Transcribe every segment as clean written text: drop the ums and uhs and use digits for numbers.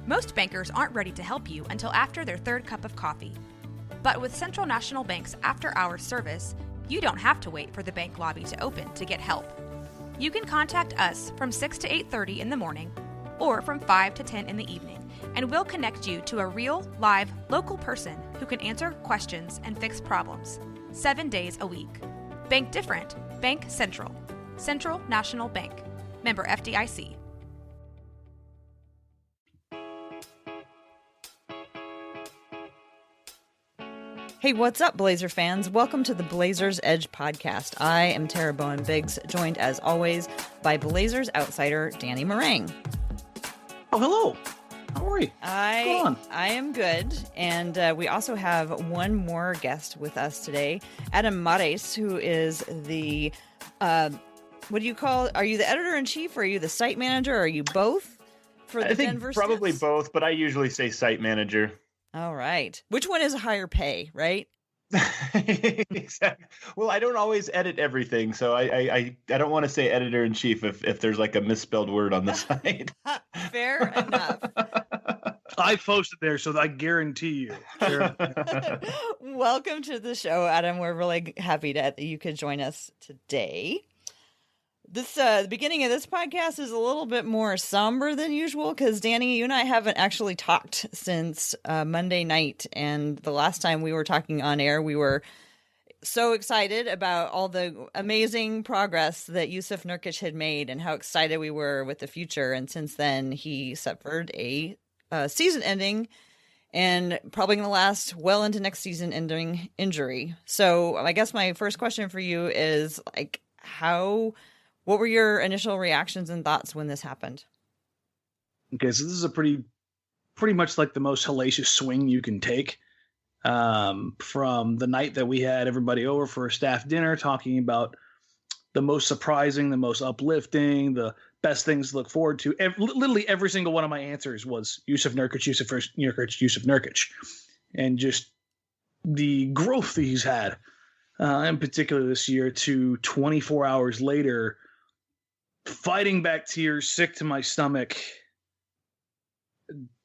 Most bankers aren't ready to help you until after their third cup of coffee. But with Central National Bank's after-hours service, you don't have to wait for the bank lobby to open to get help. You can contact us from 6 to 8:30 in the morning or from 5 to 10 in the evening, and we'll connect you to a real, live, local person who can answer questions and fix problems 7 days a week. Bank different. Bank Central. Central National Bank. Member FDIC. Hey, what's up, Blazer fans? Welcome to the Blazers Edge podcast. I am Tara Bowen-Biggs, joined as always by Blazers outsider Danny Meringue. Oh, hello. How are you? I am good. And we also have one more guest with us today, Adam Mares, who is the, what do you call, are you the editor-in-chief or are you the site manager? Or are you both for the Denver Denver probably Stiffs? both, but I usually say site manager. All right. Which one is a higher pay, right? Exactly. Well, I don't always edit everything, so I don't want to say editor-in-chief if there's like a misspelled word on the site. Fair enough. I posted there, so I guarantee you. Sure. Welcome to the show, Adam. We're really happy that you could join us today. This the beginning of this podcast is a little bit more somber than usual because, Danny, you and I haven't actually talked since Monday night. And the last time we were talking on air, we were so excited about all the amazing progress that Jusuf Nurkic had made and how excited we were with the future. And since then, he suffered a season-ending and probably going to last well into next season-ending injury. So I guess my first question for you is, like, what were your initial reactions and thoughts when this happened? Okay, so this is a pretty much like the most hellacious swing you can take. From the night that we had everybody over for a staff dinner talking about the most surprising, the most uplifting, the best things to look forward to. Literally every single one of my answers was Jusuf Nurkic, Jusuf Nurkic, Jusuf Nurkic. And just the growth that he's had, in particular this year, to 24 hours later, fighting back tears, sick to my stomach,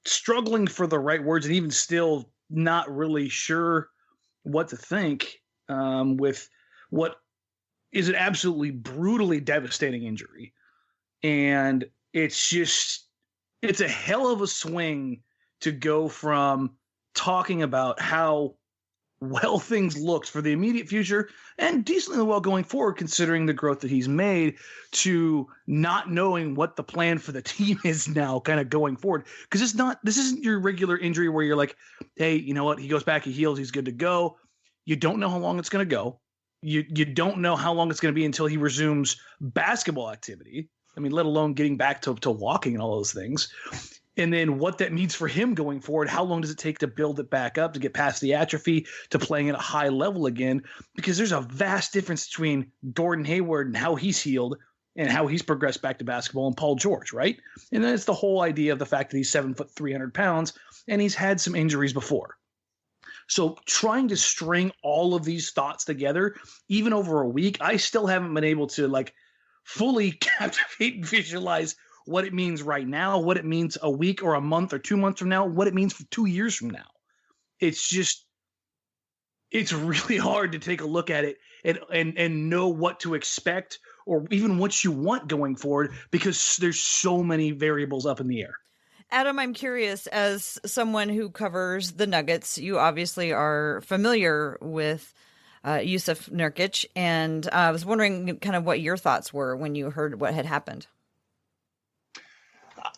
struggling for the right words, and even still not really sure what to think with what is an absolutely brutally devastating injury. And it's a hell of a swing to go from talking about how well things looked for the immediate future and decently well going forward, considering the growth that he's made, to not knowing what the plan for the team is now kind of going forward. Because this isn't your regular injury where you're like, hey, you know what? He goes back, he heals, he's good to go. You don't know how long it's going to go. You don't know how long it's going to be until he resumes basketball activity. I mean, let alone getting back to walking and all those things. And then what that means for him going forward, how long does it take to build it back up, to get past the atrophy, to playing at a high level again? Because there's a vast difference between Gordon Hayward and how he's healed and how he's progressed back to basketball and Paul George, right? And then it's the whole idea of the fact that he's 7 foot 300 pounds and he's had some injuries before. So trying to string all of these thoughts together, even over a week, I still haven't been able to like fully captivate and visualize what it means right now, what it means a week or a month or 2 months from now, what it means for 2 years from now. It's really hard to take a look at it and know what to expect or even what you want going forward, because there's so many variables up in the air. Adam, I'm curious, as someone who covers the Nuggets, you obviously are familiar with Jusuf Nurkic, and I was wondering kind of what your thoughts were when you heard what had happened.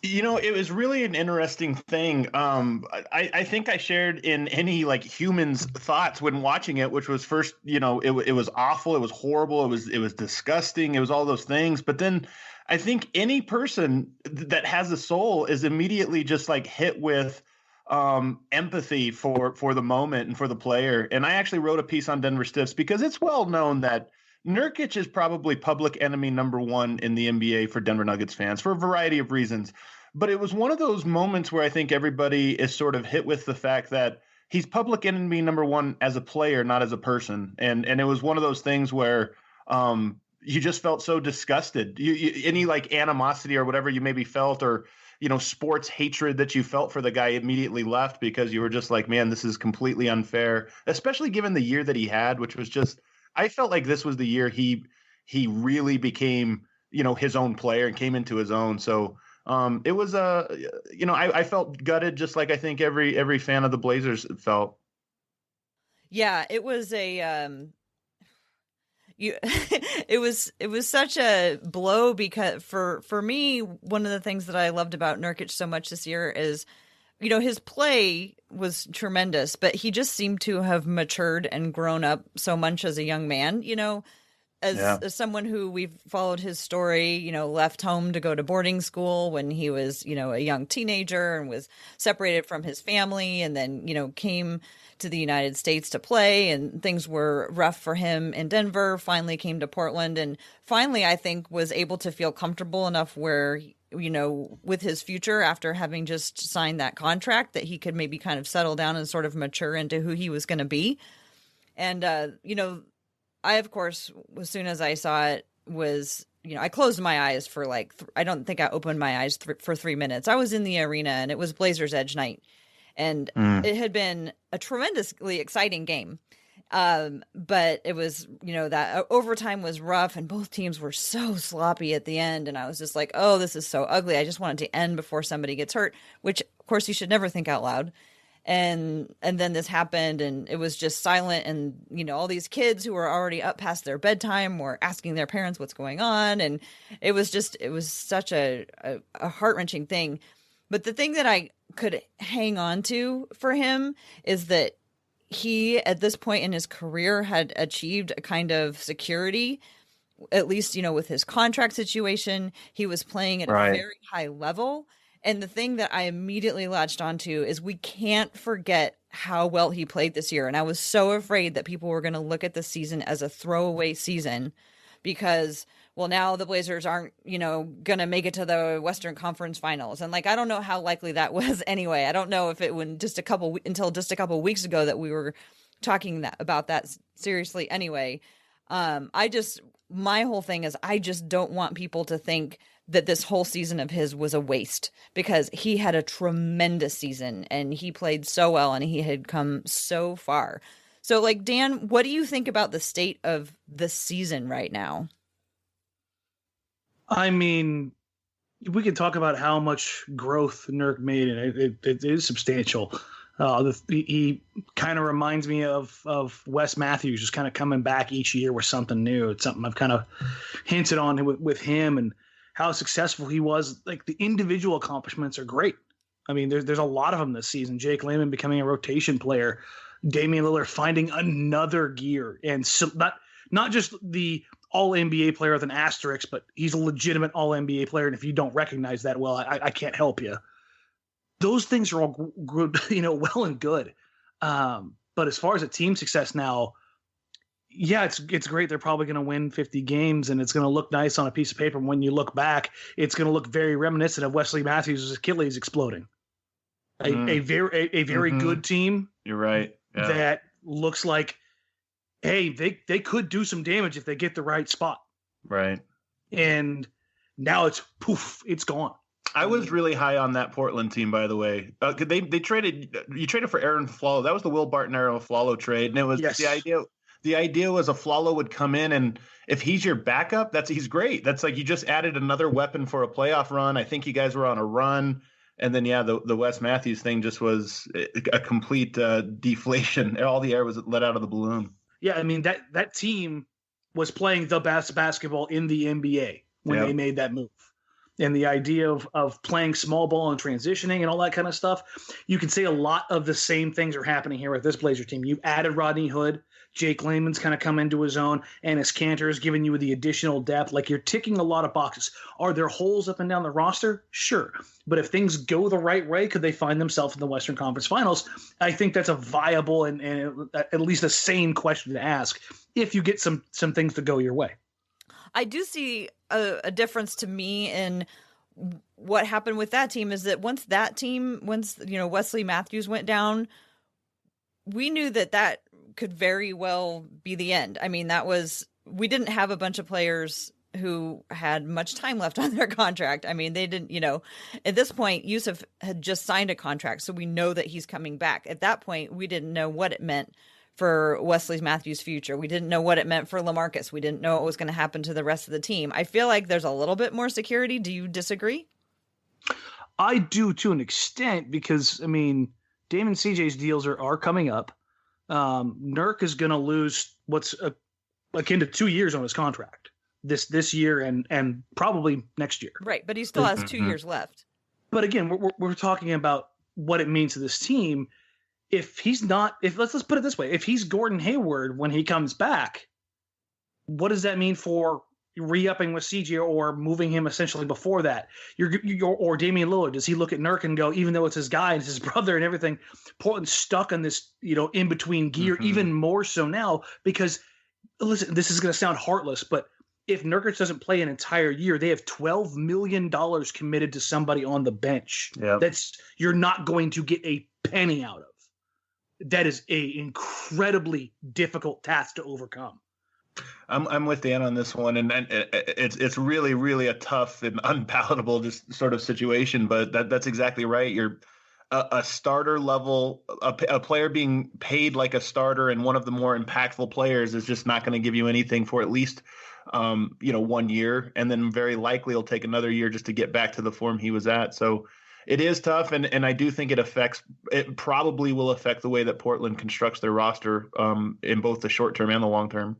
You know, it was really an interesting thing. I think I shared in any like human's thoughts when watching it, which was first, you know, it was awful. It was horrible. It was disgusting. It was all those things. But then I think any person that has a soul is immediately just like hit with empathy for the moment and for the player. And I actually wrote a piece on Denver Stiffs because it's well known that Nurkic is probably public enemy number one in the NBA for Denver Nuggets fans for a variety of reasons. But it was one of those moments where I think everybody is sort of hit with the fact that he's public enemy number one as a player, not as a person. And it was one of those things where you just felt so disgusted. Any like animosity or whatever you maybe felt, or sports hatred that you felt for the guy immediately left, because you were just like, man, this is completely unfair, especially given the year that he had, which was just, I felt like this was the year he really became, his own player and came into his own. So it was I felt gutted, just like I think every fan of the Blazers felt. Yeah, it was it was such a blow, because for me, one of the things that I loved about Nurkic so much this year is, his play was tremendous, but he just seemed to have matured and grown up so much as a young man, as someone who we've followed his story, left home to go to boarding school when he was, a young teenager, and was separated from his family, and then, came to the United States to play, and things were rough for him in Denver, finally came to Portland, and finally, I think, was able to feel comfortable enough where, with his future, after having just signed that contract, that he could maybe kind of settle down and sort of mature into who he was going to be. And, I, of course, as soon as I saw it, was, I closed my eyes for I don't think I opened my eyes for 3 minutes. I was in the arena, and it was Blazers Edge night. And it had been a tremendously exciting game. But it was, that overtime was rough, and both teams were so sloppy at the end. And I was just like, oh, this is so ugly. I just want it to end before somebody gets hurt, which, of course, you should never think out loud. And then this happened, and it was just silent. And, all these kids who were already up past their bedtime were asking their parents what's going on. And it was such a heart-wrenching thing. But the thing that I could hang on to for him is that he, at this point in his career, had achieved a kind of security, at least, with his contract situation. He was playing at a very high level. And the thing that I immediately latched onto is we can't forget how well he played this year. And I was so afraid that people were going to look at the season as a throwaway season, because, well, now the Blazers aren't, going to make it to the Western Conference Finals. And I don't know how likely that was anyway. I don't know if it until just a couple weeks ago that we were talking about that seriously anyway. My whole thing is, I just don't want people to think that this whole season of his was a waste, because he had a tremendous season, and he played so well, and he had come so far. So, Dan, what do you think about the state of the season right now? I mean, we can talk about how much growth Nurk made, and it is substantial. He kind of reminds me of Wes Matthews, just kind of coming back each year with something new. It's something I've kind of hinted on with him, and how successful he was. The individual accomplishments are great. I mean, there's a lot of them this season. Jake Layman becoming a rotation player, Damian Lillard finding another gear, and so not just the all-NBA player with an asterisk, but he's a legitimate all-NBA player. And if you don't recognize that, well, I can't help you. Those things are all good, well and good. But as far as a team success now, yeah, it's great. They're probably going to win 50 games, and it's going to look nice on a piece of paper. When you look back, it's going to look very reminiscent of Wesley Matthews' Achilles exploding. A very good team. You're right. Yeah. That looks like, hey, they could do some damage if they get the right spot. Right. And now it's poof, it's gone. I was really high on that Portland team, by the way. They traded for Aaron Flalo. That was the Will Barton Aaron Flalo trade, and it was the idea. The idea was a Flalo would come in, and if he's your backup, he's great. That's you just added another weapon for a playoff run. I think you guys were on a run, and then the Wes Matthews thing just was a complete deflation. All the air was let out of the balloon. Yeah, I mean that team was playing the best basketball in the NBA when they made that move. And the idea of playing small ball and transitioning and all that kind of stuff, you can say a lot of the same things are happening here with this Blazer team. You added Rodney Hood. Jake Layman's kind of come into his own, and his Cantor is giving you the additional depth. You're ticking a lot of boxes. Are there holes up and down the roster? Sure. But if things go the right way, could they find themselves in the Western Conference Finals? I think that's a viable and at least a sane question to ask if you get some things to go your way. I do see a difference to me in what happened with that team is that once Wesley Matthews went down, we knew that could very well be the end. I mean, we didn't have a bunch of players who had much time left on their contract. I mean, they didn't, at this point, Jusuf had just signed a contract, so we know that he's coming back. At that point, we didn't know what it meant for Wesley Matthews' future. We didn't know what it meant for LaMarcus. We didn't know what was going to happen to the rest of the team. I feel like there's a little bit more security. Do you disagree? I do to an extent because, I mean, Dame and CJ's deals are coming up. Nurk is going to lose what's akin to 2 years on his contract this year and probably next year. Right, but he still has 2 years left. But again, we're talking about what it means to this team. If he's not, let's put it this way, if he's Gordon Hayward when he comes back, what does that mean for re-upping with CJ or moving him essentially before that? Or Damian Lillard, does he look at Nurk and go, even though it's his guy and it's his brother and everything, Portland's stuck on this, in between gear, even more so now because, listen, this is going to sound heartless, but if Nurkic doesn't play an entire year, they have $12 million committed to somebody on the bench. Yeah, you're not going to get a penny out of. That is a incredibly difficult task to overcome. I'm with Dan on this one, and it's really, really a tough and unpalatable just sort of situation. But that's exactly right. You're a starter level, a player being paid like a starter, and one of the more impactful players is just not going to give you anything for at least 1 year, and then very likely it'll take another year just to get back to the form he was at. So it is tough, and I do think it probably will affect the way that Portland constructs their roster in both the short term and the long term.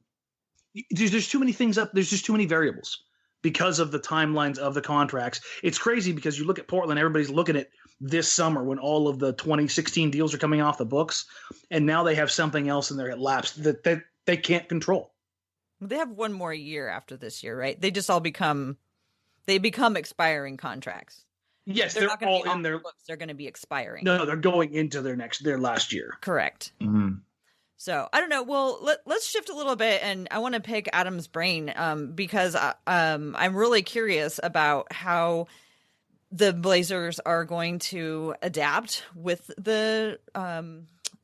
There's too many things up. There's just too many variables because of the timelines of the contracts. It's crazy because you look at Portland, everybody's looking at this summer when all of the 2016 deals are coming off the books, and now they have something else in their laps that they can't control. They have one more year after this year, right? They just all become expiring contracts. Yes, they're not going to be on their books. They're going to be expiring. No, they're going into their last year. Correct. Mm-hmm. So I don't know. Well, let's shift a little bit, and I want to pick Adam's brain because I'm really curious about how the Blazers are going to adapt with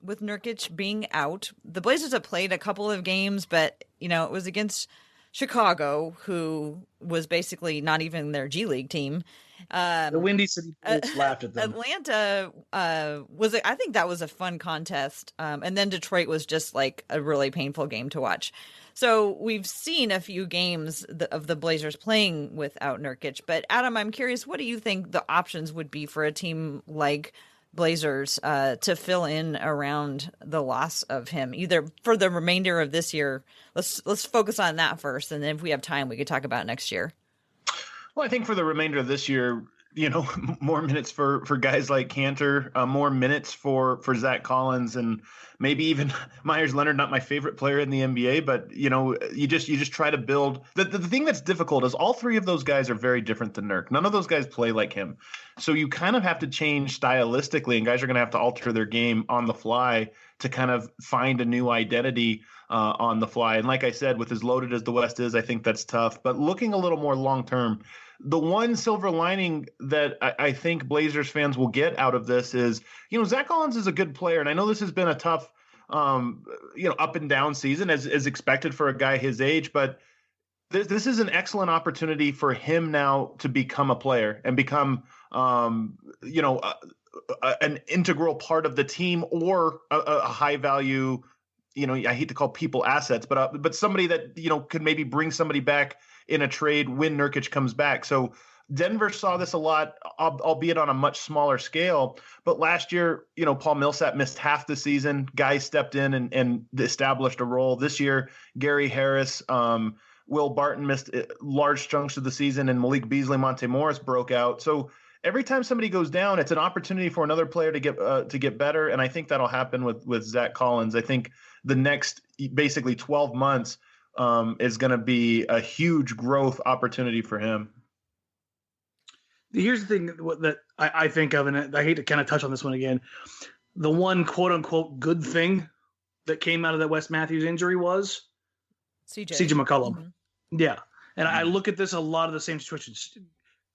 with Nurkic being out. The Blazers have played a couple of games, but it was against Chicago, who was basically not even their G League team. The Windy City Bulls laughed at them. Atlanta I think that was a fun contest. And then Detroit was just like a really painful game to watch. So we've seen a few games of the Blazers playing without Nurkic. But Adam, I'm curious, what do you think the options would be for a team like Blazers to fill in around the loss of him, either for the remainder of this year? Let's focus on that first, and then if we have time, we could talk about next year. Well, I think for the remainder of this year, more minutes for guys like Cantor, more minutes for Zach Collins, and maybe even Myers Leonard, not my favorite player in the NBA, but you just try to build. The thing that's difficult is all three of those guys are very different than Nurk. None of those guys play like him. So you kind of have to change stylistically, and guys are going to have to alter their game on the fly to kind of find a new identity on the fly. And like I said, with as loaded as the West is, I think that's tough. But looking a little more long term, the one silver lining that I think Blazers fans will get out of this is, Zach Collins is a good player. And I know this has been a tough, up and down season as expected for a guy his age. But this is an excellent opportunity for him now to become a player and become, an integral part of the team or a high value, I hate to call people assets, but somebody that, could maybe bring somebody back in a trade when Nurkic comes back. So Denver saw this a lot, albeit on a much smaller scale. But last year, Paul Millsap missed half the season. Guys stepped in and established a role. This year, Gary Harris, Will Barton missed large chunks of the season, and Malik Beasley, Monte Morris broke out. So every time somebody goes down, it's an opportunity for another player to get better. And I think that'll happen with Zach Collins. I think the next basically 12 months is going to be a huge growth opportunity for him. Here's the thing that I think of, and I hate to kind of touch on this one again. The one quote unquote good thing that came out of that Wes Matthews injury was CJ McCollum. Mm-hmm. Yeah. And I look at this a lot of the same situations.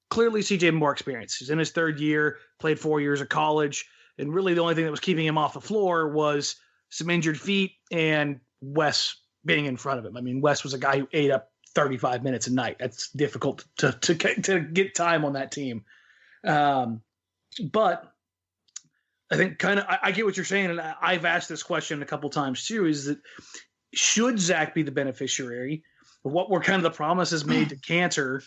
Clearly CJ had more experience. He's in his third year, played 4 years of college. And really the only thing that was keeping him off the floor was some injured feet and Wes being in front of him. I mean, Wes was a guy who ate up 35 minutes a night. That's difficult to get time on that team. But I think I get what you're saying, and I've asked this question a couple times too, is that should Zach be the beneficiary? What were kind of the promises made to Cantor,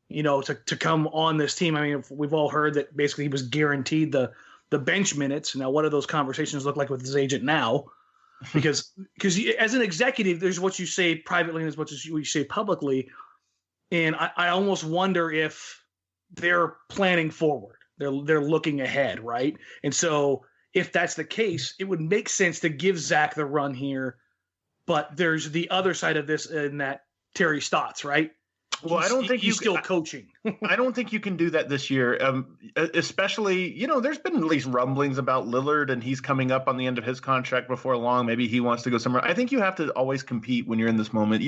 to come on this team? I mean, we've all heard that basically he was guaranteed the bench minutes. Now, what do those conversations look like with his agent now? Because as an executive, there's what you say privately and there's what you say publicly. And I almost wonder if they're planning forward. They're looking ahead, right? And so if that's the case, it would make sense to give Zach the run here. But there's the other side of this in that Terry Stotts, right? Well, I don't think he's still coaching. I don't think you can do that this year. Especially, there's been at least rumblings about Lillard, and he's coming up on the end of his contract before long. Maybe he wants to go somewhere. I think you have to always compete when you're in this moment.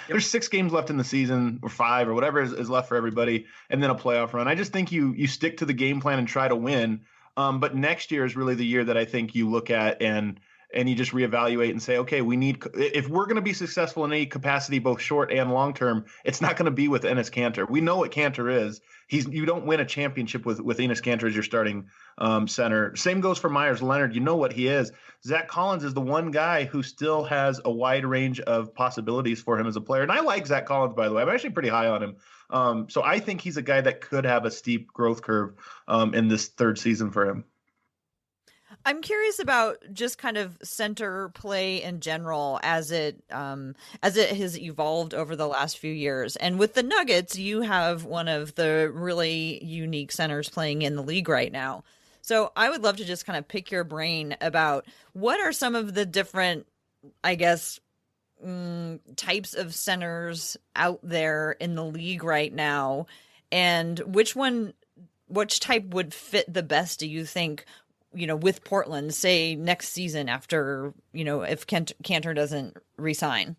There's 6 games left in the season, or 5, or whatever is left for everybody, and then a playoff run. I just think you stick to the game plan and try to win. But next year is really the year that I think you look at and you just reevaluate and say, okay, if we're going to be successful in any capacity, both short and long term, it's not going to be with Enes Kanter. We know what Kanter is. You don't win a championship with Enes Kanter as your starting center. Same goes for Myers Leonard. You know what he is. Zach Collins is the one guy who still has a wide range of possibilities for him as a player. And I like Zach Collins, by the way. I'm actually pretty high on him. So I think he's a guy that could have a steep growth curve in this third season for him. I'm curious about just kind of center play in general as it has evolved over the last few years. And with the Nuggets, you have one of the really unique centers playing in the league right now. So I would love to just kind of pick your brain about what are some of the different, I guess, types of centers out there in the league right now, and which type would fit the best, do you think, with Portland, say next season after, if Kanter doesn't resign?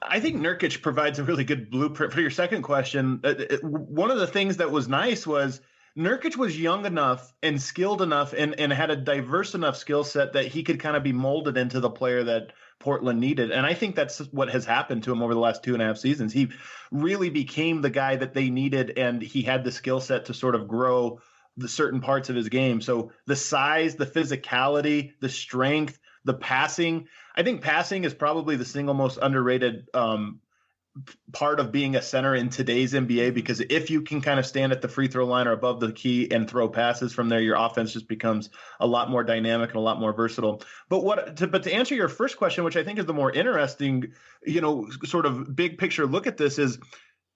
I think Nurkic provides a really good blueprint for your second question. One of the things that was nice was Nurkic was young enough and skilled enough and had a diverse enough skill set that he could kind of be molded into the player that Portland needed. And I think that's what has happened to him over the last 2.5 seasons. He really became the guy that they needed, and he had the skill set to sort of grow the certain parts of his game. So the size, the physicality, the strength, the passing. I think passing is probably the single most underrated part of being a center in today's NBA, because if you can kind of stand at the free throw line or above the key and throw passes from there, your offense just becomes a lot more dynamic and a lot more versatile. But to answer your first question, which I think is the more interesting, sort of big picture look at this, is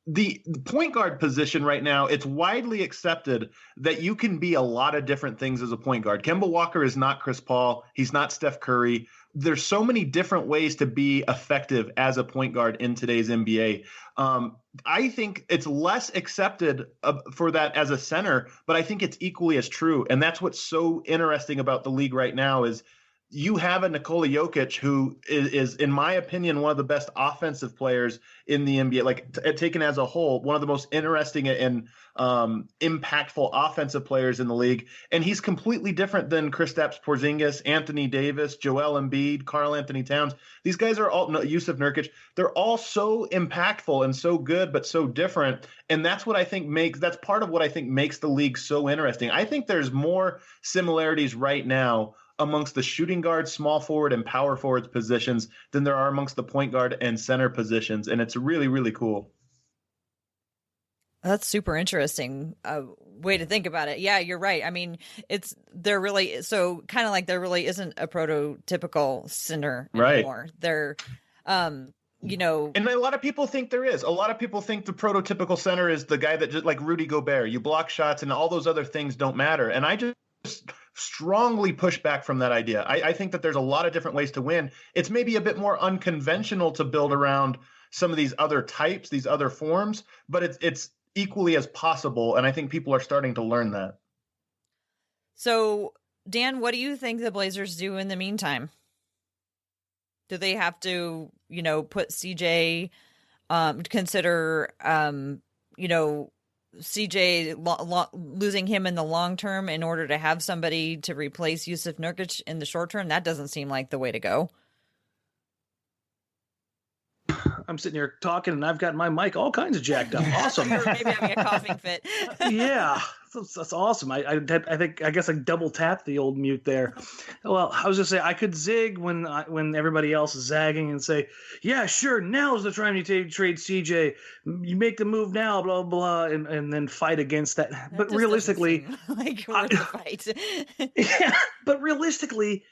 the point guard position right now. It's widely accepted that you can be a lot of different things as a point guard. Kemba Walker is not Chris Paul. He's not Steph Curry. There's so many different ways to be effective as a point guard in today's NBA. I think it's less accepted for that as a center, but I think it's equally as true. And that's what's so interesting about the league right now is you have a Nicola Jokic who is, in my opinion, one of the best offensive players in the NBA, like taken as a whole, one of the most interesting and impactful offensive players in the league. And he's completely different than Kristaps Porzingis, Anthony Davis, Joel Embiid, Karl Anthony Towns. These guys are all, Jusuf Nurkic, they're all so impactful and so good, but so different. And that's what I think that's part of what I think makes the league so interesting. I think there's more similarities right now amongst the shooting guard, small forward, and power forwards positions than there are amongst the point guard and center positions. And it's really, really cool. That's super interesting way to think about it. Yeah, you're right. I mean, there really isn't a prototypical center anymore. Right. They're, and a lot of people think there is. A lot of people think the prototypical center is the guy that just like Rudy Gobert. You block shots and all those other things don't matter. And I just strongly push back from that idea. I think that there's a lot of different ways to win. It's maybe a bit more unconventional to build around some of these other types, these other forms, but it's equally as possible. And I think people are starting to learn that. So, Dan, what do you think the Blazers do in the meantime? Do they have to, put CJ, consider, CJ losing him in the long term in order to have somebody to replace Jusuf Nurkic in the short term? That doesn't seem like the way to go. I'm sitting here talking, and I've got my mic all kinds of jacked up. Awesome. You're maybe having a coughing fit. Yeah, that's awesome. I guess I double tapped the old mute there. Well, I was gonna say I could zig when everybody else is zagging and say, yeah, sure, now's the time you trade CJ. You make the move now, blah blah, and then fight against that. But realistically, like worth the fight. Yeah, but realistically,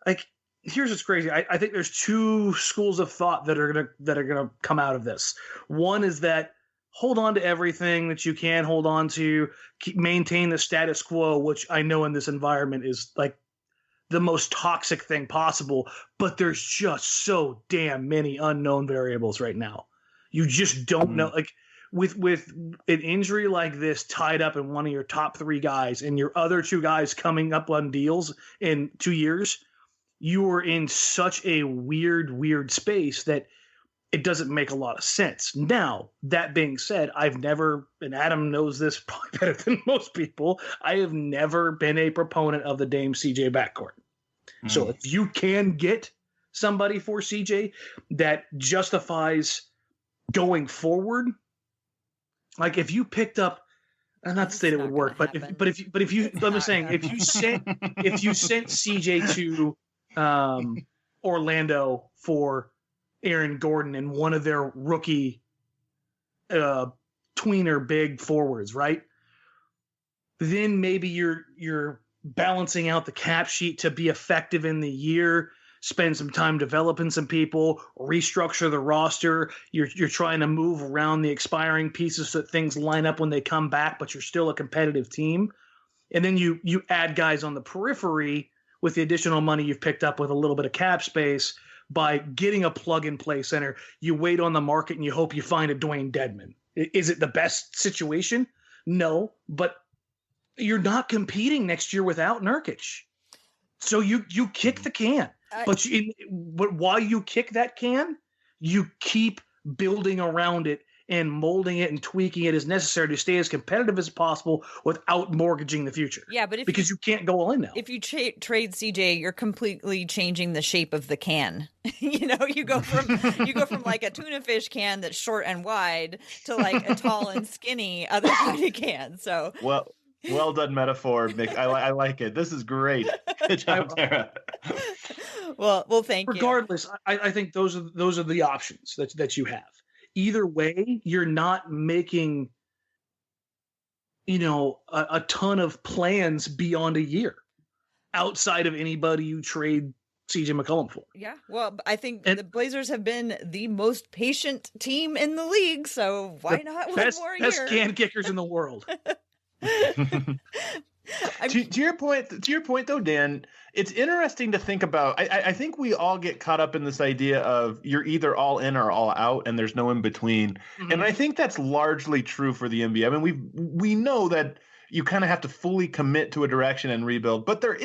like, here's what's crazy. I think there's two schools of thought that are gonna come out of this. One is that hold on to everything that you can hold on to, maintain the status quo, which I know in this environment is like the most toxic thing possible. But there's just so damn many unknown variables right now. You just don't know. Like with an injury like this tied up in one of your top 3 guys and your other 2 guys coming up on deals in 2 years, you are in such a weird space that it doesn't make a lot of sense. Now, that being said, I've never, and Adam knows this probably better than most people, I have never been a proponent of the Dame CJ backcourt. So if you can get somebody for CJ that justifies going forward, like if you picked up, and not to say that it would work, but if you I'm saying if you sent CJ to Orlando for Aaron Gordon and one of their rookie tweener big forwards, right? Then maybe you're balancing out the cap sheet to be effective in the year, spend some time developing some people, restructure the roster. You're trying to move around the expiring pieces so that things line up when they come back, but you're still a competitive team. And then you add guys on the periphery with the additional money you've picked up with a little bit of cap space by getting a plug-and-play center. You wait on the market and you hope you find a Dwayne Dedmon. Is it the best situation? No, but you're not competing next year without Nurkic. So you kick the can. But while you kick that can, you keep building around it and molding it and tweaking it as necessary to stay as competitive as possible without mortgaging the future. Yeah, but because you can't go all in now. If you trade CJ, you're completely changing the shape of the can. You go from like a tuna fish can that's short and wide to like a tall and skinny other kind of can. So well done metaphor, Mick. I like it. This is great. Good job, Tara. Well, thank you. Regardless, I think those are the options that you have. Either way, you're not making, a ton of plans beyond a year outside of anybody you trade CJ McCollum for. Yeah, well, I think the Blazers have been the most patient team in the league, so why not one more year? Best can kickers in the world. To your point though, Dan, it's interesting to think about. I think we all get caught up in this idea of you're either all in or all out, and there's no in between. Mm-hmm. And I think that's largely true for the NBA. I mean, we know that you kind of have to fully commit to a direction and rebuild, but there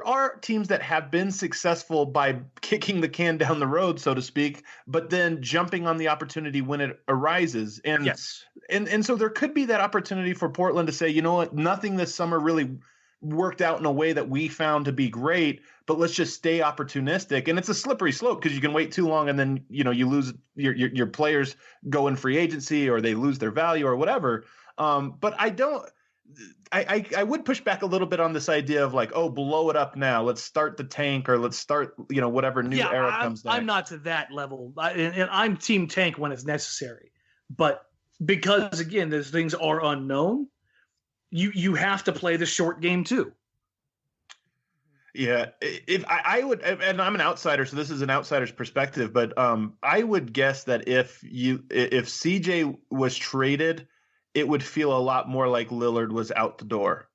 are teams that have been successful by kicking the can down the road, so to speak, but then jumping on the opportunity when it arises. And yes. And so there could be that opportunity for Portland to say, you know what, nothing this summer really worked out in a way that we found to be great, but let's just stay opportunistic. And it's a slippery slope because you can wait too long and then, you lose your players go in free agency or they lose their value or whatever. But I would push back a little bit on this idea of like, oh, blow it up now. Let's start the tank or let's start, whatever new era comes next. I'm not to that level. And I'm team tank when it's necessary. But because, again, those things are unknown, you have to play the short game too. Yeah, if I would, and I'm an outsider, so this is an outsider's perspective, but I would guess that if CJ was traded, it would feel a lot more like Lillard was out the door.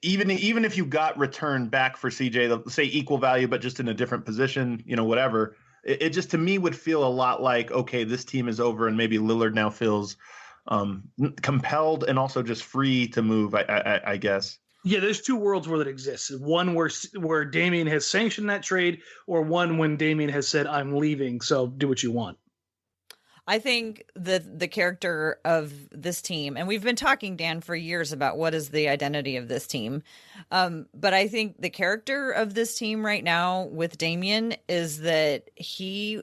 Even if you got returned back for CJ, say equal value, but just in a different position, whatever, it just to me would feel a lot like, okay, this team is over, and maybe Lillard now feels compelled and also just free to move. I guess. Yeah, there's two worlds where that exists. One where Damian has sanctioned that trade, or one when Damian has said, "I'm leaving, so do what you want." I think the character of this team, and we've been talking, Dan, for years about what is the identity of this team. But I think the character of this team right now with Damian is that he,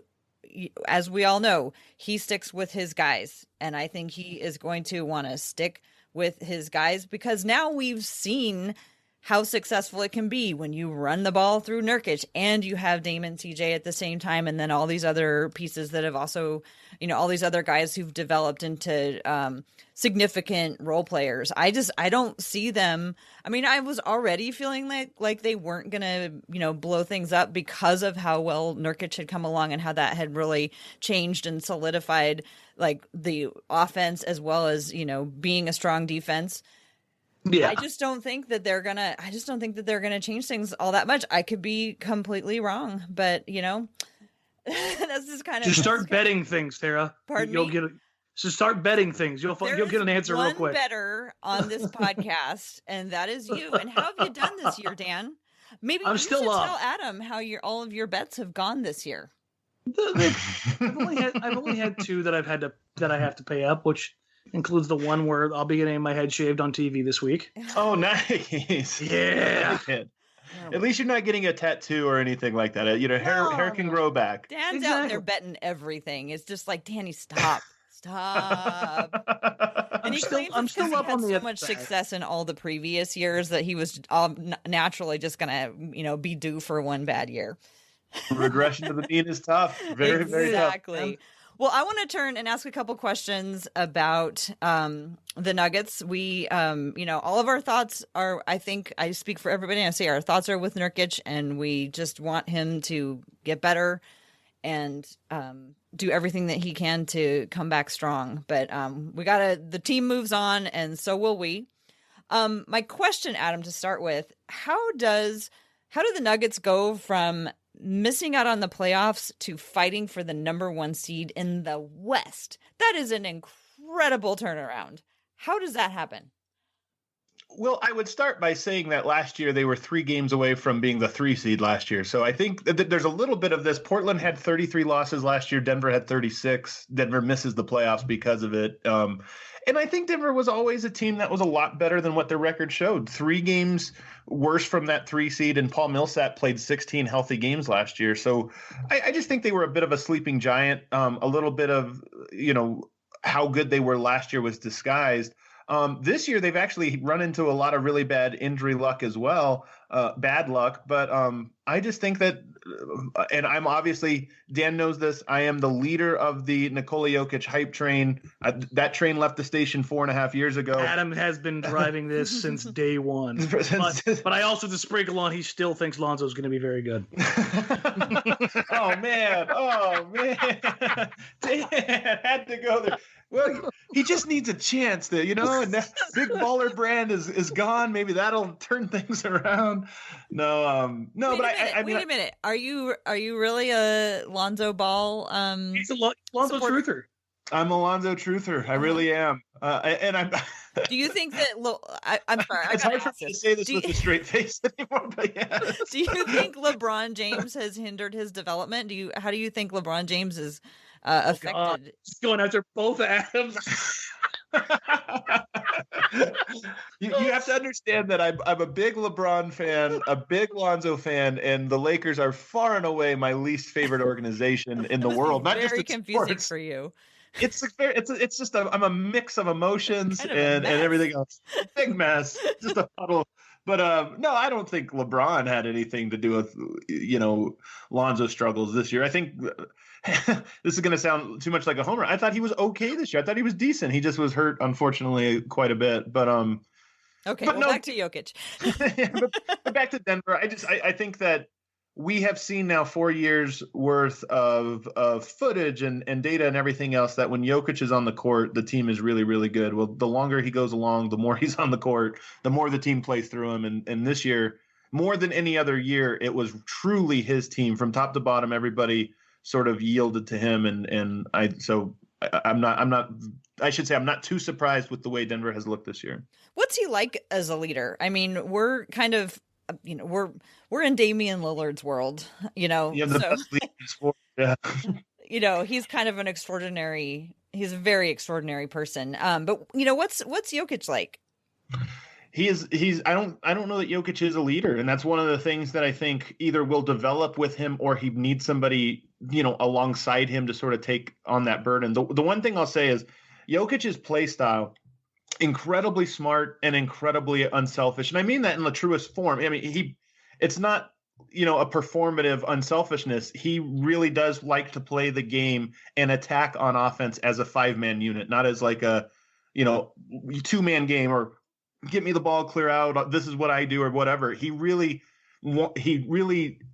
as we all know, he sticks with his guys. And I think he is going to want to stick with his guys because now we've seen how successful it can be when you run the ball through Nurkic and you have Dame and CJ at the same time. And then all these other pieces that have also, all these other guys who've developed into significant role players. I don't see them. I mean, I was already feeling like they weren't going to, blow things up because of how well Nurkic had come along and how that had really changed and solidified like the offense as well as, being a strong defense. Yeah. I just don't think that they're gonna change things all that much. I could be completely wrong, but that's just kind of just start betting things, Tara. Pardon me? So start betting things. You'll get an answer real quick. One better on this podcast, and that is you. And how have you done this year, Dan? Maybe you should tell Adam how all of your bets have gone this year. I've only had two that I have to pay up, which includes the one where I'll be getting my head shaved on TV this week. Oh, nice. Yeah. At least you're not getting a tattoo or anything like that. Hair can grow back. Dan's out there betting everything. It's just like, Danny, stop. And he claims I'm still up on the so much success in all the previous years that he was naturally just going to, be due for one bad year. Regression to the mean is tough. Very, very tough. Exactly. Well, I want to turn and ask a couple questions about the Nuggets. We, all of our thoughts are, I think I speak for everybody and I say our thoughts are with Nurkic, and we just want him to get better and do everything that he can to come back strong. But the team moves on, and so will we. My question, Adam, to start with, how do the Nuggets go from missing out on the playoffs to fighting for the number one seed in the West? That is an incredible turnaround. How does that happen? Well, I would start by saying that last year they were 3 games away from being the 3 seed last year. So I think that there's a little bit of this. Portland had 33 losses last year. Denver had 36. Denver misses the playoffs because of it. And I think Denver was always a team that was a lot better than what their record showed. 3 games worse from that 3 seed, and Paul Millsap played 16 healthy games last year. So I just think they were a bit of a sleeping giant. A little bit of, how good they were last year was disguised. This year, they've actually run into a lot of really bad injury luck as well, bad luck. But I just think that, and I'm obviously, Dan knows this, I am the leader of the Nicola Jokic hype train. That train left the station 4.5 years ago. Adam has been driving this since day one. But I also, to sprinkle on, he still thinks Lonzo's going to be very good. Oh, man. Dan had to go there. Well, he just needs a chance to, and that big baller brand is gone. Maybe that'll turn things around. No, wait a minute. Are you really a Lonzo Ball? He's a Lonzo truther. I'm a Lonzo truther. I really am. And I'm. Do you think that? I'm sorry. It's hard for me to say this with a straight face anymore. But yeah. Do you think LeBron James has hindered his development? How do you think LeBron James is affected? Just going after both Adams. You have to understand that I'm a big LeBron fan, a big Lonzo fan, and the Lakers are far and away my least favorite organization in the world. Not very just confusing sports. For you. It's just I'm a mix of emotions and everything else. Big mess, just a puddle. But no, I don't think LeBron had anything to do with Lonzo's struggles this year. I think this is going to sound too much like a homer. I thought he was okay this year. I thought he was decent. He just was hurt, unfortunately, quite a bit. But okay, well, back to Jokic. but back to Denver. I think that we have seen now 4 years worth of footage and data and everything else that when Jokic is on the court, the team is really, really good. Well, the longer he goes along, the more he's on the court, the more the team plays through him. And this year, more than any other year, it was truly his team from top to bottom. Everybody sort of yielded to him. I'm not too surprised with the way Denver has looked this year. What's he like as a leader? I mean, we're kind of, we're in Damian Lillard's world, Yeah, the best league in sport. Yeah. he's kind of he's a very extraordinary person. But what's Jokic like? He's I don't know that Jokic is a leader, and that's one of the things that I think either will develop with him or he needs somebody, alongside him to sort of take on that burden. The one thing I'll say is Jokic's play style, incredibly smart and incredibly unselfish. And I mean that in the truest form. I mean, it's not, a performative unselfishness. He really does like to play the game and attack on offense as a 5-man unit, not as like a, 2-man game or get me the ball, clear out. This is what I do or whatever. He really,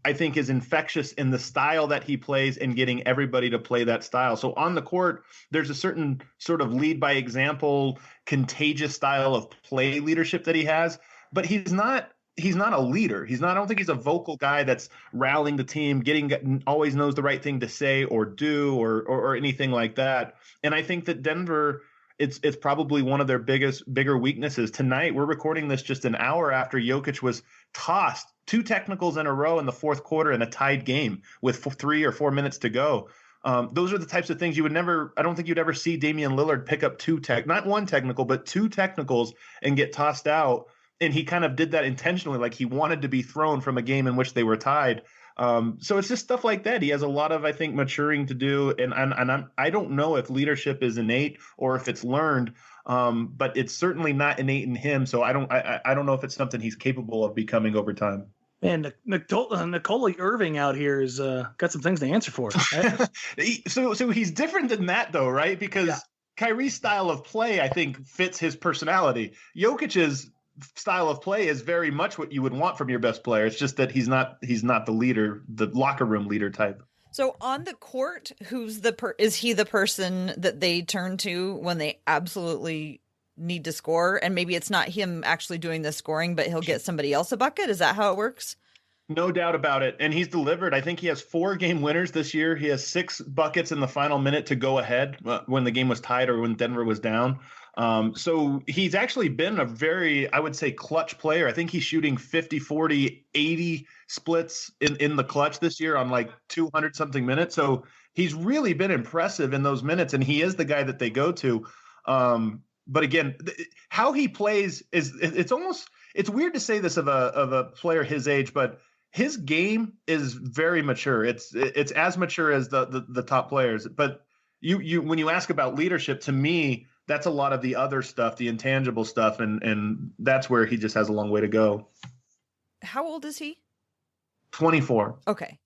I think, is infectious in the style that he plays and getting everybody to play that style. So on the court, there's a certain sort of lead by example, contagious style of play leadership that he has, but he's not a leader. I don't think he's a vocal guy that's rallying the team, always knows the right thing to say or do or anything like that. And I think that Denver, it's probably one of their bigger weaknesses. Tonight, we're recording this just an hour after Jokic was tossed 2 technicals in a row in the fourth quarter in a tied game with 3 or 4 minutes to go. Those are the types of things I don't think you'd ever see Damian Lillard pick up not 1 technical, but 2 technicals and get tossed out. And he kind of did that intentionally, like he wanted to be thrown from a game in which they were tied. So it's just stuff like that. He has a lot of, I think, maturing to do. And I don't know if leadership is innate or if it's learned, but it's certainly not innate in him. So I don't know if it's something he's capable of becoming over time. Man, Nicola Irving out here is got some things to answer for. So he's different than that, though, right? Because Kyrie's style of play, I think, fits his personality. Jokic's style of play is very much what you would want from your best player. It's just that he's not the leader, the locker room leader type. So on the court, is he the person that they turn to when they absolutely need to score? And maybe it's not him actually doing the scoring, but he'll get somebody else a bucket. Is that how it works? No doubt about it. And he's delivered. I think he has 4 game winners this year. He has 6 buckets in the final minute to go ahead when the game was tied or when Denver was down. So he's actually been a very, I would say, clutch player. I think he's shooting 50, 40, 80 splits in the clutch this year on like 200 something minutes. So he's really been impressive in those minutes, and he is the guy that they go to. But again, how he plays it's weird to say this of a player his age, but his game is very mature. It's as mature as the top players. But you when you ask about leadership, to me, that's a lot of the other stuff, the intangible stuff, and that's where he just has a long way to go. How old is he? 24. Okay.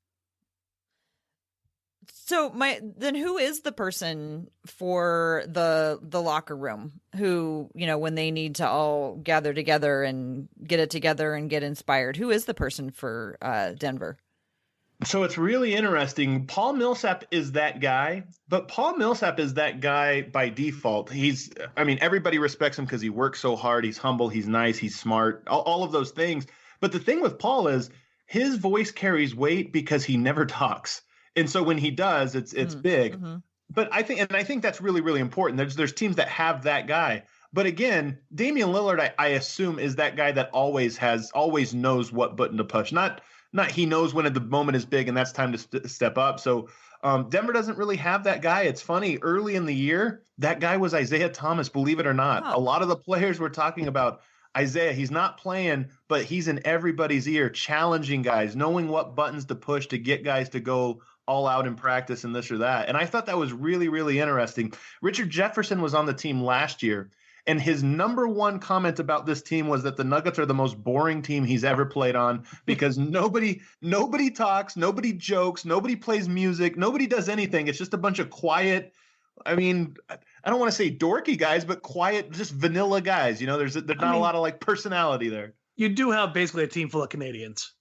So then who is the person for the locker room who, when they need to all gather together and get it together and get inspired, who is the person for Denver? So it's really interesting. Paul Millsap is that guy, but Paul Millsap is that guy by default. Everybody respects him because he works so hard. He's humble. He's nice. He's smart. All of those things. But the thing with Paul is his voice carries weight because he never talks. And so when he does, it's big. Mm-hmm. But I think that's really, really important. There's teams that have that guy. But again, Damian Lillard, I assume, is that guy that always knows what button to push. Not he knows when the moment is big and that's time to step up. So Denver doesn't really have that guy. It's funny, early in the year, that guy was Isaiah Thomas, believe it or not. Wow. A lot of the players were talking about Isaiah. He's not playing, but he's in everybody's ear, challenging guys, knowing what buttons to push to get guys to go all out in practice and this or that. And I thought that was really, really interesting. Richard Jefferson was on the team last year, and his number one comment about this team was that the Nuggets are the most boring team he's ever played on because nobody talks, nobody jokes, nobody plays music, nobody does anything. It's just a bunch of quiet, I don't want to say dorky guys, but quiet, just vanilla guys. There's not a lot of like personality there. You do have basically a team full of Canadians.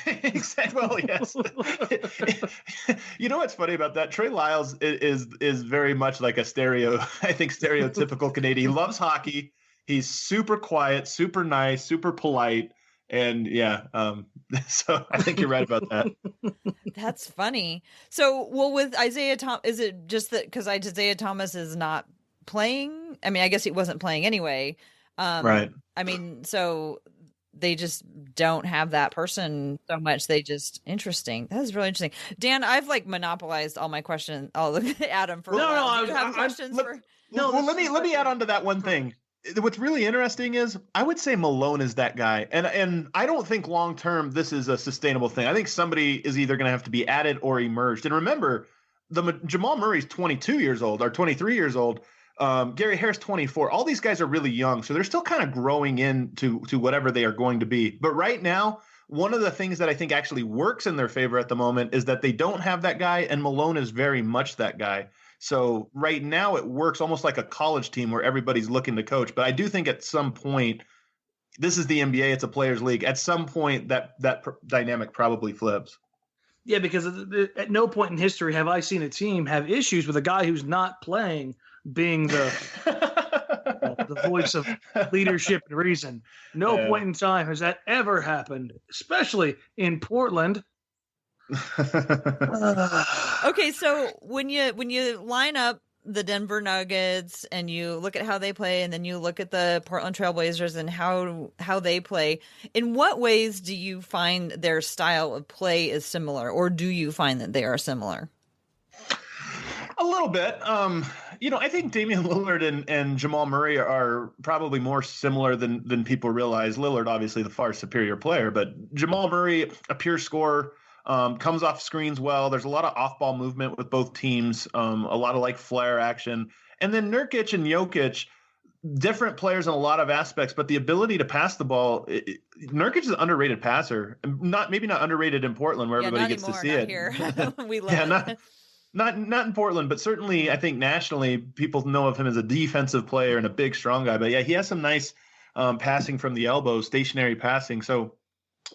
Exactly. Well, yes. You know what's funny about that? Trey Lyles is very much like stereotypical Canadian. He loves hockey. He's super quiet, super nice, super polite, and so I think you're right about that. That's funny. So, with Isaiah Thomas, is it just that because Isaiah Thomas is not playing? I guess he wasn't playing anyway. Right. So they just don't have that person so much. Interesting. That was really interesting. Dan, I've like monopolized all my questions. Oh, Adam, for no, do you have questions for? No, well, let me add on to that one thing. What's really interesting is I would say Malone is that guy. And I don't think long term this is a sustainable thing. I think somebody is either going to have to be added or emerged. And remember, Jamal Murray's 22 years old or 23 years old. Gary Harris 24. All these guys are really young, so they're still kind of growing into whatever they are going to be. But right now, one of the things that I think actually works in their favor at the moment is that they don't have that guy, and Malone is very much that guy. So right now it works almost like a college team where everybody's looking to coach. But I do think at some point, this is the NBA, it's a players' league. At some point, that dynamic probably flips. Yeah, because at no point in history have I seen a team have issues with a guy who's not playing being the voice of leadership and reason. No point in time has that ever happened, especially in Portland. Okay, so when you line up the Denver Nuggets and you look at how they play, and then you look at the Portland Trailblazers and how they play, in what ways do you find their style of play is similar, or do you find that they are similar? A little bit. I think Damian Lillard and Jamal Murray are probably more similar than people realize. Lillard, obviously, the far superior player, but Jamal Murray, a pure scorer, comes off screens well. There's a lot of off-ball movement with both teams, a lot of like flare action. And then Nurkic and Jokic, different players in a lot of aspects, but the ability to pass the ball. Nurkic is an underrated passer. Maybe not underrated in Portland where everybody gets to see it. Here. We love it. Not in Portland, but certainly I think nationally people know of him as a defensive player and a big, strong guy. But yeah, he has some nice passing from the elbow, stationary passing. So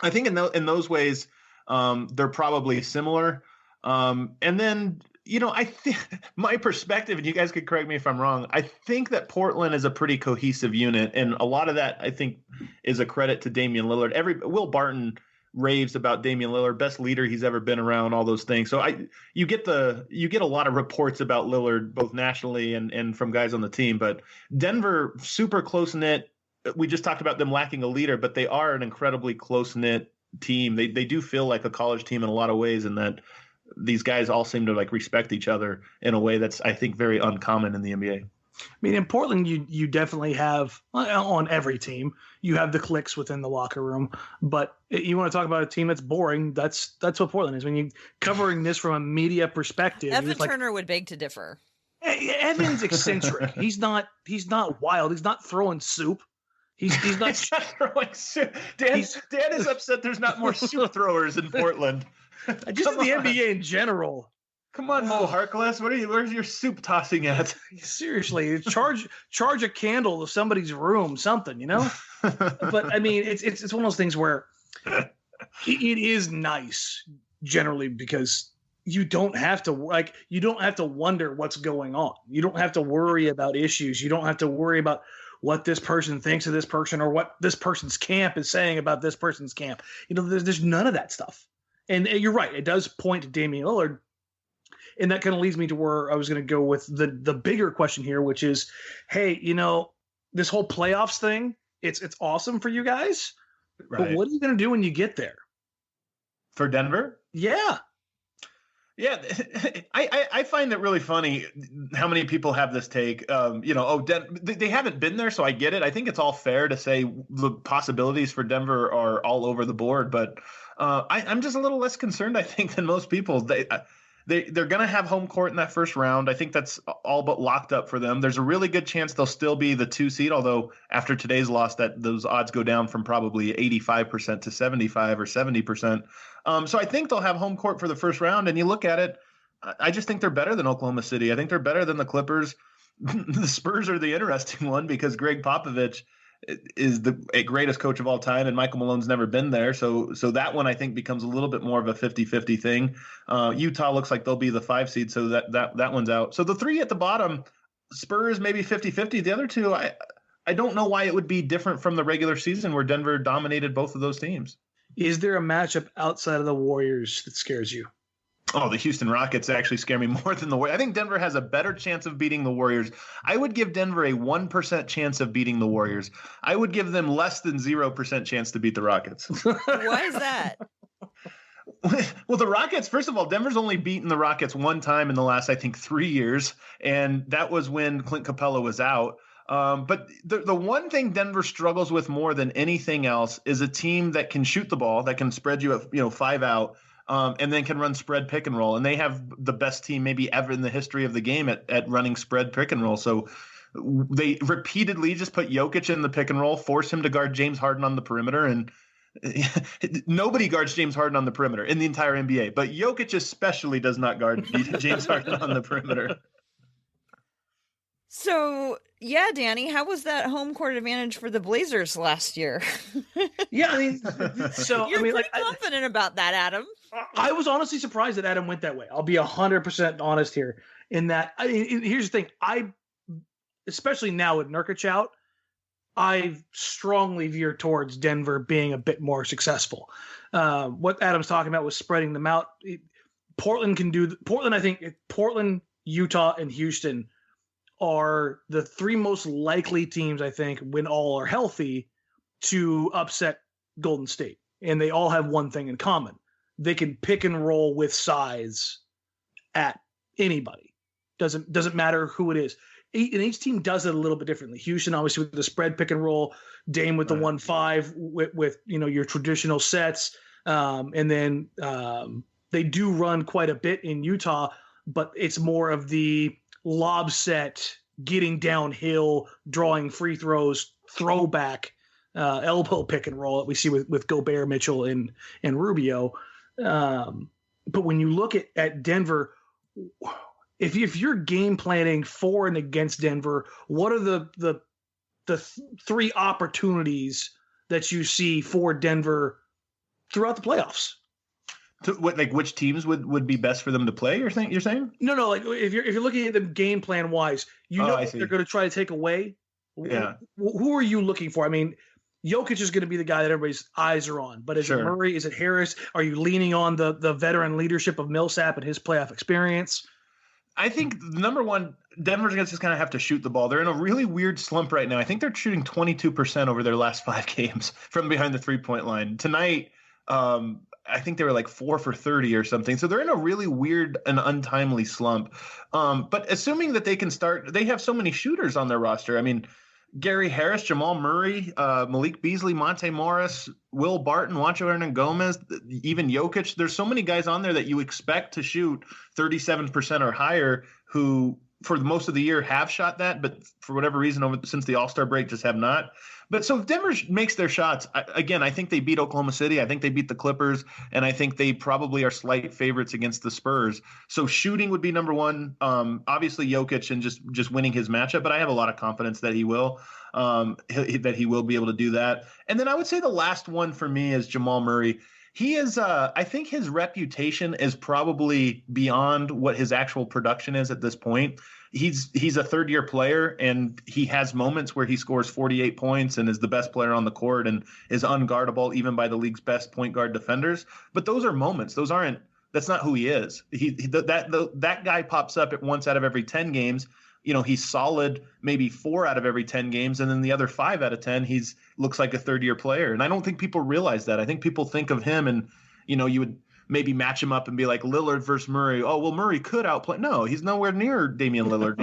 I think in those ways they're probably similar. And then, I think my perspective, and you guys could correct me if I'm wrong, I think that Portland is a pretty cohesive unit. And a lot of that, I think, is a credit to Damian Lillard. Will Barton raves about Damian Lillard, best leader he's ever been around, all those things. So you get a lot of reports about Lillard, both nationally and from guys on the team. But Denver, super close knit. We just talked about them lacking a leader, but they are an incredibly close knit team. They do feel like a college team in a lot of ways, in that these guys all seem to like respect each other in a way that's, I think, very uncommon in the NBA. I mean, in Portland, you definitely have, on every team, you have the cliques within the locker room. But you want to talk about a team that's boring, that's what Portland is. When you covering this from a media perspective, Evan Turner would beg to differ. Evan's eccentric. He's not wild. He's not throwing soup. He's not throwing soup. Dan is upset there's not more soup throwers in Portland. Just in the NBA in general. Come on, Mo Harkless. Where's your soup tossing at? Seriously, charge a candle to somebody's room, something, But I mean, it's one of those things where it is nice generally, because you don't have to wonder what's going on. You don't have to worry about issues. You don't have to worry about what this person thinks of this person, or what this person's camp is saying about this person's camp. There's none of that stuff. And you're right. It does point to Damian Lillard. And that kind of leads me to where I was going to go with the bigger question here, which is, hey, this whole playoffs thing, it's awesome for you guys, right, but what are you going to do when you get there? For Denver? Yeah. Yeah, I find it really funny how many people have this take. They haven't been there, so I get it. I think it's all fair to say the possibilities for Denver are all over the board, but I'm just a little less concerned, I think, than most people. They're going to have home court in that first round. I think that's all but locked up for them. There's a really good chance they'll still be the 2 seed, although after today's loss, that those odds go down from probably 85% to 75 or 70%. So I think they'll have home court for the first round. And you look at it, I just think they're better than Oklahoma City. I think they're better than the Clippers. The Spurs are the interesting one because Greg Popovich is the greatest coach of all time, and Michael Malone's never been there. So that one I think becomes a little bit more of a 50-50 thing. Utah looks like they'll be the 5 seed, so that one's out. So the 3 at the bottom, Spurs maybe 50-50. The other 2, I don't know why it would be different from the regular season where Denver dominated both of those teams. Is there a matchup outside of the Warriors that scares you? Oh, the Houston Rockets actually scare me more than the Warriors. I think Denver has a better chance of beating the Warriors. I would give Denver a 1% chance of beating the Warriors. I would give them less than 0% chance to beat the Rockets. Why is that? Well, the Rockets, first of all, Denver's only beaten the Rockets one time in the last, I think, 3 years, and that was when Clint Capella was out. But the one thing Denver struggles with more than anything else is a team that can shoot the ball, that can spread you at 5 out, and then can run spread pick and roll. And they have the best team maybe ever in the history of the game at running spread pick and roll. So they repeatedly just put Jokic in the pick and roll, force him to guard James Harden on the perimeter, and nobody guards James Harden on the perimeter in the entire NBA, but Jokic especially does not guard James Harden on the perimeter. So, yeah, Danny, how was that home court advantage for the Blazers last year? Yeah, I mean, so You're I mean, pretty confident about that, Adam. I was honestly surprised that Adam went that way. I'll be 100% honest here. In that, here's the thing: especially now with Nurkic out, I strongly veer towards Denver being a bit more successful. What Adam's talking about was spreading them out. Portland can do. Portland, I think, Portland, Utah, and Houston are the three most likely teams, I think, when all are healthy, to upset Golden State. And they all have one thing in common. They can pick and roll with size at anybody. Doesn't matter who it is. And each team does it a little bit differently. Houston, obviously, with the spread pick and roll. Dame with the 1-5 with your traditional sets. And then they do run quite a bit in Utah, but it's more of the lob set, getting downhill, drawing free throws, throwback, elbow pick and roll that we see with Gobert, Mitchell, and Rubio. But when you look at Denver, if you're game planning for and against Denver, what are the three opportunities that you see for Denver throughout the playoffs? Which teams would be best for them to play? You're saying? No. Like if you're looking at them game plan wise, what they're going to try to take away. Yeah. Who are you looking for? I mean, Jokic is going to be the guy that everybody's eyes are on. But is it Murray? Is it Harris? Are you leaning on the veteran leadership of Millsap and his playoff experience? I think number one, Denver's going to just kind of have to shoot the ball. They're in a really weird slump right now. I think they're shooting 22% over their last 5 games from behind the 3-point line. Tonight, I think they were like 4 for 30 or something. So they're in a really weird and untimely slump. But assuming that they can start, they have so many shooters on their roster. I mean, Gary Harris, Jamal Murray, Malik Beasley, Monte Morris, Will Barton, Juancho Hernan-Gomez, even Jokic. There's so many guys on there that you expect to shoot 37% or higher who for most of the year have shot that, but for whatever reason since the All-Star break just have not. But so if Denver makes their shots, I think they beat Oklahoma City. I think they beat the Clippers, and I think they probably are slight favorites against the Spurs. So shooting would be number one. Obviously Jokic and just winning his matchup, but I have a lot of confidence that he will. That he will be able to do that. And then I would say the last one for me is Jamal Murray. He is, I think his reputation is probably beyond what his actual production is at this point. He's a third-year player, and he has moments where he scores 48 points and is the best player on the court and is unguardable even by the league's best point guard defenders. But those are moments. That's not who he is. That guy pops up at once out of every 10 games. He's solid maybe 4 out of every 10 games, and then the other 5 out of 10, he's looks like a third-year player. And I don't think people realize that. I think people think of him and, you would maybe match him up and be like Lillard versus Murray. Oh, well, Murray could outplay. No, he's nowhere near Damian Lillard.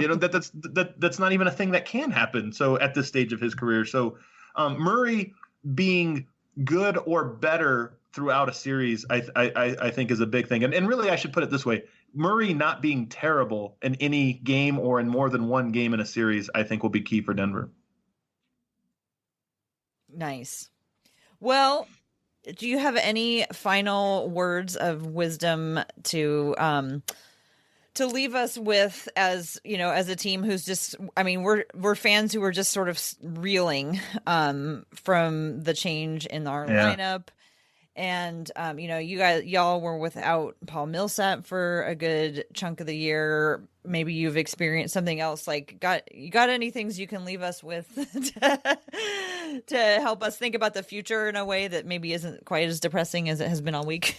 That's not even a thing that can happen. So at this stage of his career. So Murray being good or better throughout a series, I think is a big thing. And really, I should put it this way. Murray not being terrible in any game or in more than one game in a series, I think will be key for Denver. Nice. Well, do you have any final words of wisdom to leave us with as a team who's just, we're fans who are just sort of reeling from the change in our lineup. And, y'all were without Paul Millsap for a good chunk of the year. Maybe you've experienced something else. You got any things you can leave us with to help us think about the future in a way that maybe isn't quite as depressing as it has been all week?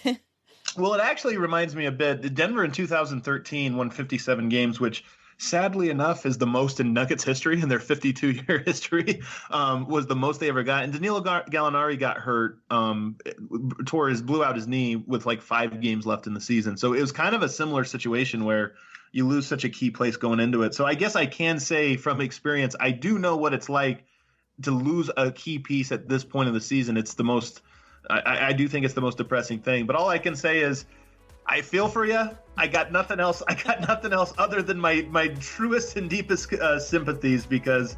Well, it actually reminds me a bit. Denver in 2013 won 57 games, which sadly enough is the most in Nuggets history, in their 52-year history, was the most they ever got. And Danilo Gallinari got hurt, blew out his knee with like 5 games left in the season. So it was kind of a similar situation where you lose such a key place going into it. So I guess I can say from experience, I do know what it's like to lose a key piece at this point of the season. It's the most, I do think it's the most depressing thing. But all I can say is, I feel for you. I got nothing else. I got nothing else other than my truest and deepest sympathies, because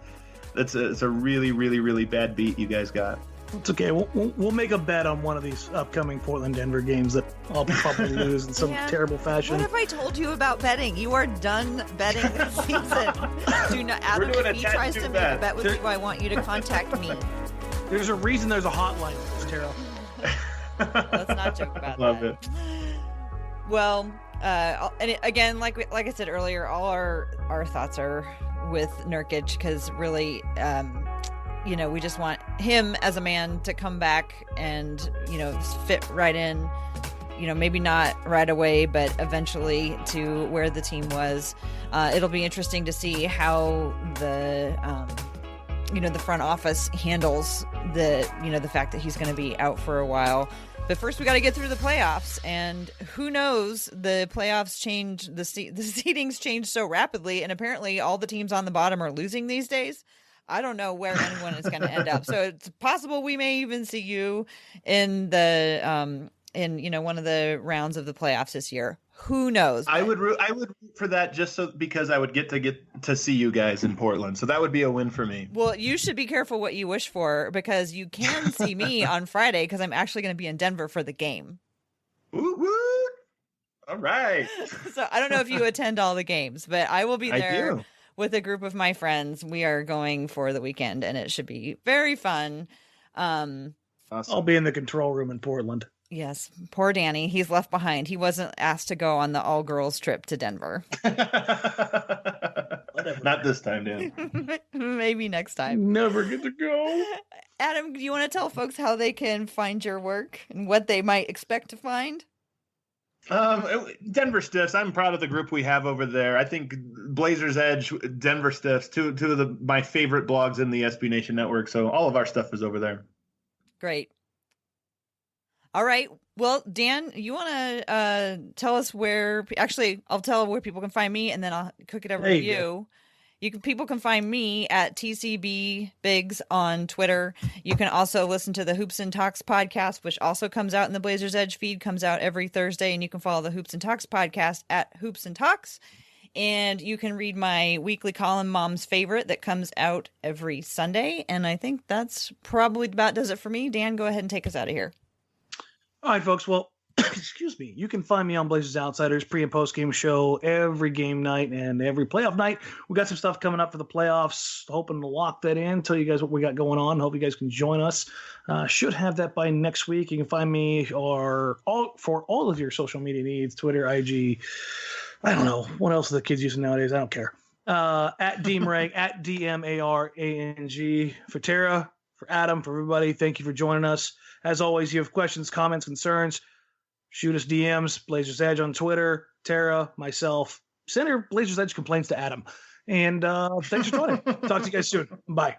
it's a really, really, really bad beat you guys got. It's okay. We'll make a bet on one of these upcoming Portland-Denver games that I'll probably lose in some terrible fashion. What have I told you about betting? You are done betting this season. Do not, Adam, if he tries to make a bet with you, I want you to contact me. There's a reason there's a hotline, Tara. Let's not joke about Love that. it. Well, and again, like I said earlier, all our thoughts are with Nurkic, because really, we just want him as a man to come back and, fit right in, maybe not right away, but eventually to where the team was. It'll be interesting to see how the front office handles the fact that he's going to be out for a while. But first, we got to get through the playoffs, and who knows? The playoffs change, the seedings change so rapidly, and apparently all the teams on the bottom are losing these days. I don't know where anyone is going to end up. So it's possible we may even see you in the one of the rounds of the playoffs this year. Who knows? I would root for that just because I would get to see you guys in Portland. So that would be a win for me. Well, you should be careful what you wish for, because you can see me on Friday, because I'm actually going to be in Denver for the game. Woo woo! All right. So I don't know if you attend all the games, but I will be there. I do. With a group of my friends. We are going for the weekend, and it should be very fun. Awesome. I'll be in the control room in Portland. Yes, poor Danny. He's left behind. He wasn't asked to go on the all-girls trip to Denver. Not this time, Dan. Maybe next time. Never get to go. Adam, do you want to tell folks how they can find your work and what they might expect to find? Denver Stiffs. I'm proud of the group we have over there. I think Blazers Edge, Denver Stiffs, two of my favorite blogs in the SB Nation network. So all of our stuff is over there. Great. All right. Well, Dan, you want to tell us where? Actually, I'll tell where people can find me, and then I'll cook it over to you. People can find me at TCB Biggs on Twitter. You can also listen to the Hoops and Talks podcast, which also comes out in the Blazers Edge feed, comes out every Thursday, and you can follow the Hoops and Talks podcast at Hoops and Talks. And you can read my weekly column, Mom's Favorite, that comes out every Sunday. And I think that's probably about does it for me. Dan, go ahead and take us out of here. All right, folks. Well, excuse me. You can find me on Blazers Outsiders pre- and post-game show every game night and every playoff night. We got some stuff coming up for the playoffs. Hoping to lock that in, tell you guys what we got going on. Hope you guys can join us. Should have that by next week. You can find me for all of your social media needs, Twitter, IG. I don't know. What else are the kids using nowadays? I don't care. At DMarang, at DMARANG. For Tara, for Adam, for everybody, thank you for joining us. As always, you have questions, comments, concerns, shoot us DMs, Blazers Edge on Twitter, Tara, myself. Send your Blazers Edge complaints to Adam. And thanks for joining. Talk to you guys soon. Bye.